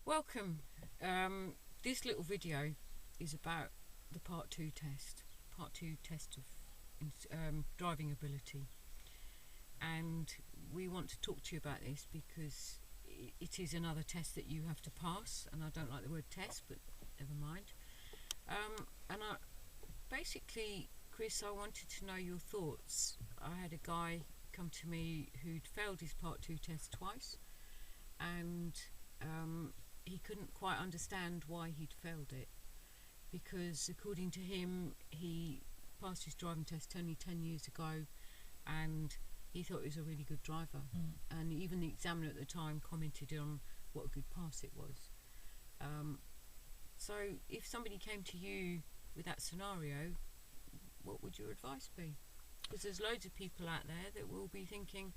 Welcome. This little video is about the Part 2 test. Part 2 test of driving ability. And we want to talk to you about this because it is another test that you have to pass. And I don't like the word test, but never mind. Basically, Chris, I wanted to know your thoughts. I had a guy come to me who'd failed his Part 2 test twice. And he couldn't quite understand why he'd failed it, because according to him he passed his driving test only 10 years ago and he thought he was a really good driver. And even the examiner at the time commented on what a good pass it was. So if somebody came to you with that scenario, what would your advice be? Because there's loads of people out there that will be thinking,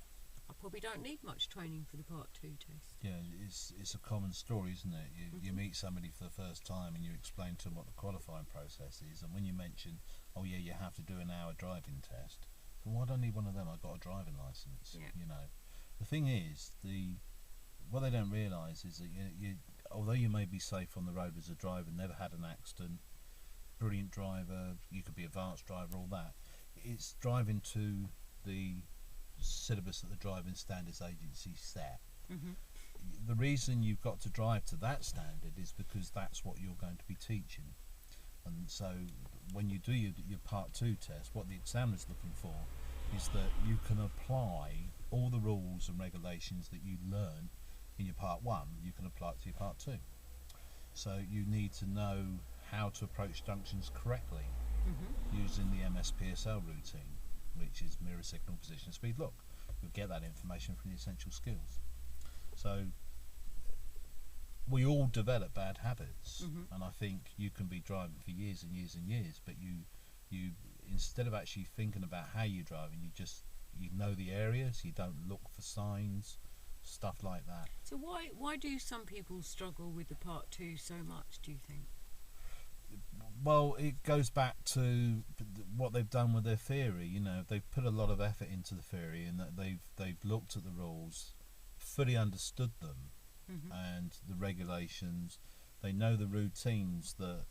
I probably don't need much training for the Part 2 test. Yeah, it's a common story, isn't it? You meet somebody for the first time and you explain to them what the qualifying process is, and when you mention, oh yeah, you have to do an hour driving test, so why don't I need one of them? I've got a driving licence. Yeah. You know, the thing is, what they don't realise is that although you may be safe on the road as a driver, never had an accident, brilliant driver, you could be advanced driver, all that, it's driving to the syllabus that the Driving Standards Agency set. The reason you've got to drive to that standard is because that's what you're going to be teaching. And so when you do your Part 2 test, what the examiner's looking for is that you can apply all the rules and regulations that you learn in your Part 1, you can apply it to your Part 2. So you need to know how to approach junctions correctly using the MSPSL routine, which is mirror, signal, position, speed, look. You'll get that information from the essential skills. So we all develop bad habits, and I think you can be driving for years and years and years, but you instead of actually thinking about how you're driving, you know the areas, you don't look for signs, stuff like that. So why do some people struggle with the Part 2 so much, do you think? Well, it goes back to what they've done with their theory. You know, they've put a lot of effort into the theory, and that they've looked at the rules, fully understood them, and the regulations. They know the routines that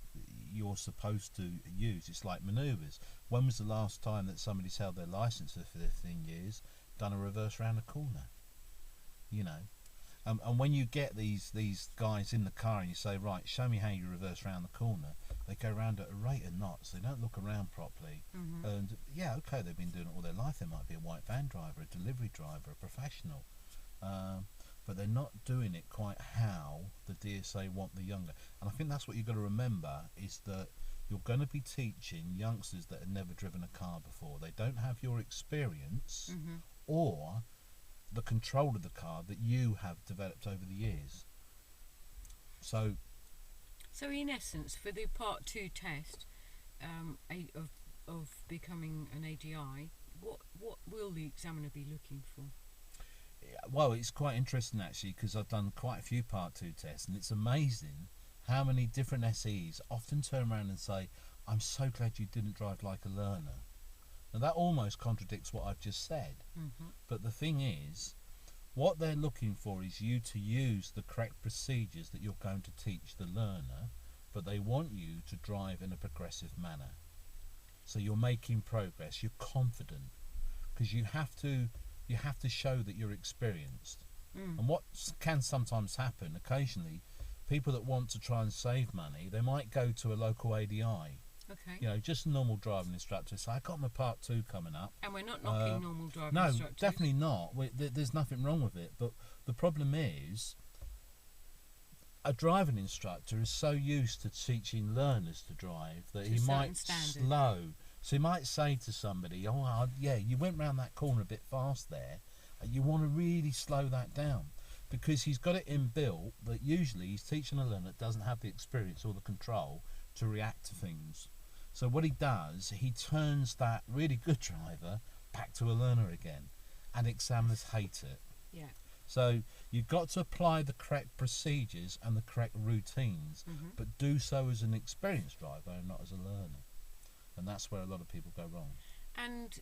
you're supposed to use. It's like manoeuvres. When was the last time that somebody's held their licence for 15 years, done a reverse round a corner? You know. And when you get these guys in the car and you say, right, show me how you reverse round the corner, they go round at a rate of knots. They don't look around properly. And yeah, okay, they've been doing it all their life. They might be a white van driver, a delivery driver, a professional, but they're not doing it quite how the DSA want the younger. And I think that's what you've got to remember, is that you're going to be teaching youngsters that have never driven a car before. They don't have your experience or the control of the car that you have developed over the years. So in essence, for the Part 2 test of becoming an ADI, what will the examiner be looking for? Well, it's quite interesting actually, because I've done quite a few Part 2 tests, and it's amazing how many different SEs often turn around and say, I'm so glad you didn't drive like a learner. Now that almost contradicts what I've just said, but the thing is, what they're looking for is you to use the correct procedures that you're going to teach the learner, but they want you to drive in a progressive manner. So you're making progress, you're confident, because you have to show that you're experienced. And what can sometimes happen, occasionally, people that want to try and save money, they might go to a local ADI. Okay. You know, just a normal driving instructor. So I got my Part 2 coming up. And we're not knocking normal driving instructors. No, definitely not. There's nothing wrong with it. But the problem is, a driving instructor is so used to teaching learners to drive that he might slow. So he might say to somebody, oh, yeah, you went round that corner a bit fast there. You want to really slow that down. Because he's got it inbuilt that usually he's teaching a learner that doesn't have the experience or the control to react to things. So what he does, he turns that really good driver back to a learner again, and examiners hate it. Yeah. So you've got to apply the correct procedures and the correct routines, but do so as an experienced driver and not as a learner. And that's where a lot of people go wrong. And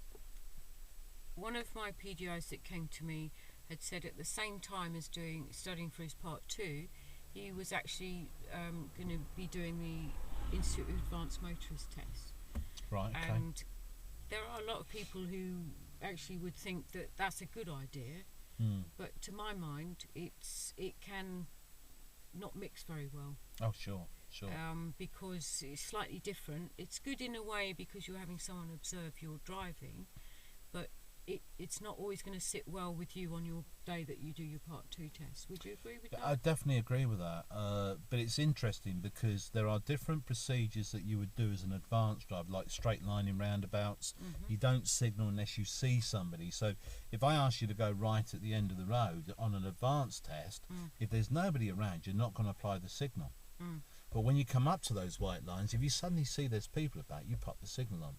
one of my PDIs that came to me had said at the same time as studying for his Part 2, he was actually going to be doing the Institute of Advanced Motorist test. Right. Okay. And there are a lot of people who actually would think that that's a good idea, but to my mind, it can not mix very well. Oh, sure. Because it's slightly different. It's good in a way because you're having someone observe your driving, but it's not always going to sit well with you on your day that you do your Part 2 test. Would you agree with that? I definitely agree with that. But it's interesting because there are different procedures that you would do as an advanced driver, like straight lining roundabouts. You don't signal unless you see somebody. So if I ask you to go right at the end of the road on an advanced test, if there's nobody around, you're not going to apply the signal. But when you come up to those white lines, if you suddenly see there's people about, you pop the signal on.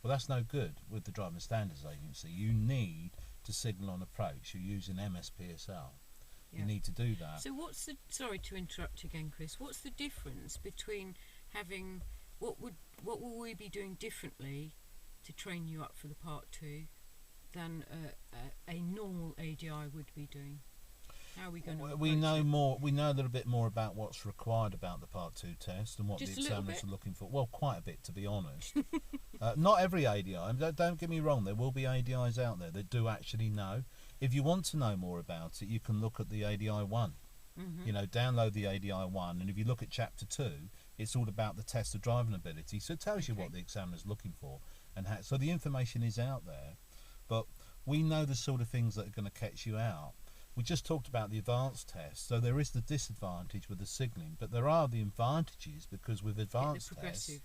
Well, that's no good with the Driving Standards Agency. You need to signal on approach. You're using MSPSL. You need to do that. So what's the, sorry to interrupt again, Chris, what's the difference between having, what will we be doing differently to train you up for the Part 2 than a normal ADI would be doing? How are we going to we know more. We know a little bit more about what's required about the Part 2 test and what Just the examiners are looking for. Well, quite a bit, to be honest. Not every ADI. Don't get me wrong. There will be ADIs out there that do actually know. If you want to know more about it, you can look at the ADI 1. You know, download the ADI 1, and if you look at Chapter 2, it's all about the test of driving ability. So it tells you what the examiner's looking for, and how, so the information is out there. But we know the sort of things that are going to catch you out. We just talked about the advanced test, so there is the disadvantage with the signalling, but there are the advantages, because with advanced tests,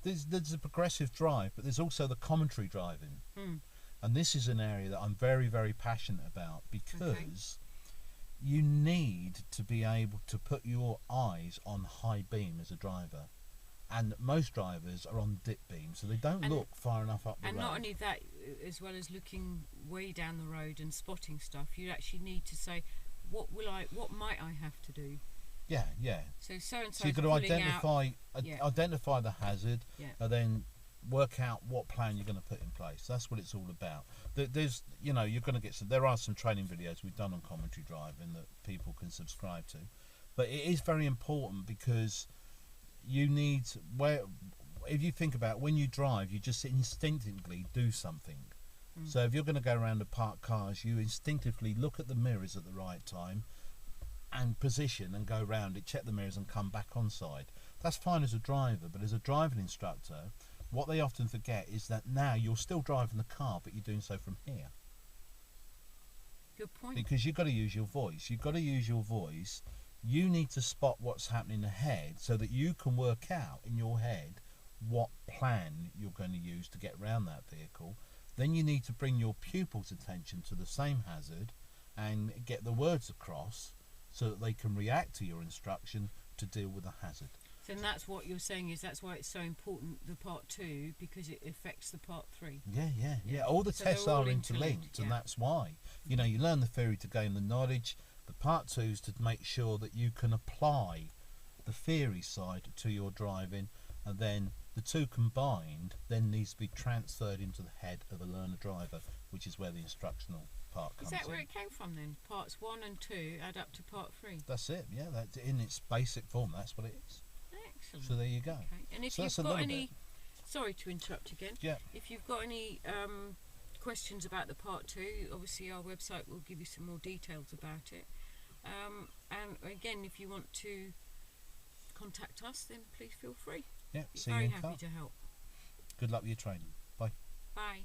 there's a progressive drive, but there's also the commentary driving. And this is an area that I'm very, very passionate about, because you need to be able to put your eyes on high beam as a driver. And most drivers are on dip beam, so they don't look far enough up the road. And not only that, as well as looking way down the road and spotting stuff, you actually need to say, what might I have to do? Yeah. So So you've got to identify the hazard, and then work out what plan you're going to put in place. That's what it's all about. There's, you're going to get there are some training videos we've done on commentary driving that people can subscribe to, but it is very important because you need, if you think about when you drive, you just instinctively do something. So if you're going to go around to parked cars, you instinctively look at the mirrors at the right time and position and go round it, check the mirrors and come back on side. That's fine as a driver, but as a driving instructor, what they often forget is that now you're still driving the car, but you're doing so from here. Good point. Because you've got to use your voice. You need to spot what's happening ahead so that you can work out in your head what plan you're going to use to get around that vehicle. Then you need to bring your pupils' attention to the same hazard and get the words across so that they can react to your instruction to deal with the hazard. So that's what you're saying, is that's why it's so important, the Part 2, because it affects the Part 3. Yeah. All the tests are interlinked, and that's why. You learn the theory to gain the knowledge. The Part 2 is to make sure that you can apply the theory side to your driving, and then the two combined then needs to be transferred into the head of a learner driver, which is where the instructional part comes in. Is that where it came from then? Parts 1 and 2 add up to Part 3? That's it, yeah. That's in its basic form, that's what it is. Excellent. So there you go. Okay. And if you've got any, sorry to interrupt again. Yeah. If you've got any questions about the Part 2, obviously our website will give you some more details about it. And again, if you want to contact us, then please feel free. Yeah. We're See you very in happy car. to help. Good luck with your training. Bye. Bye.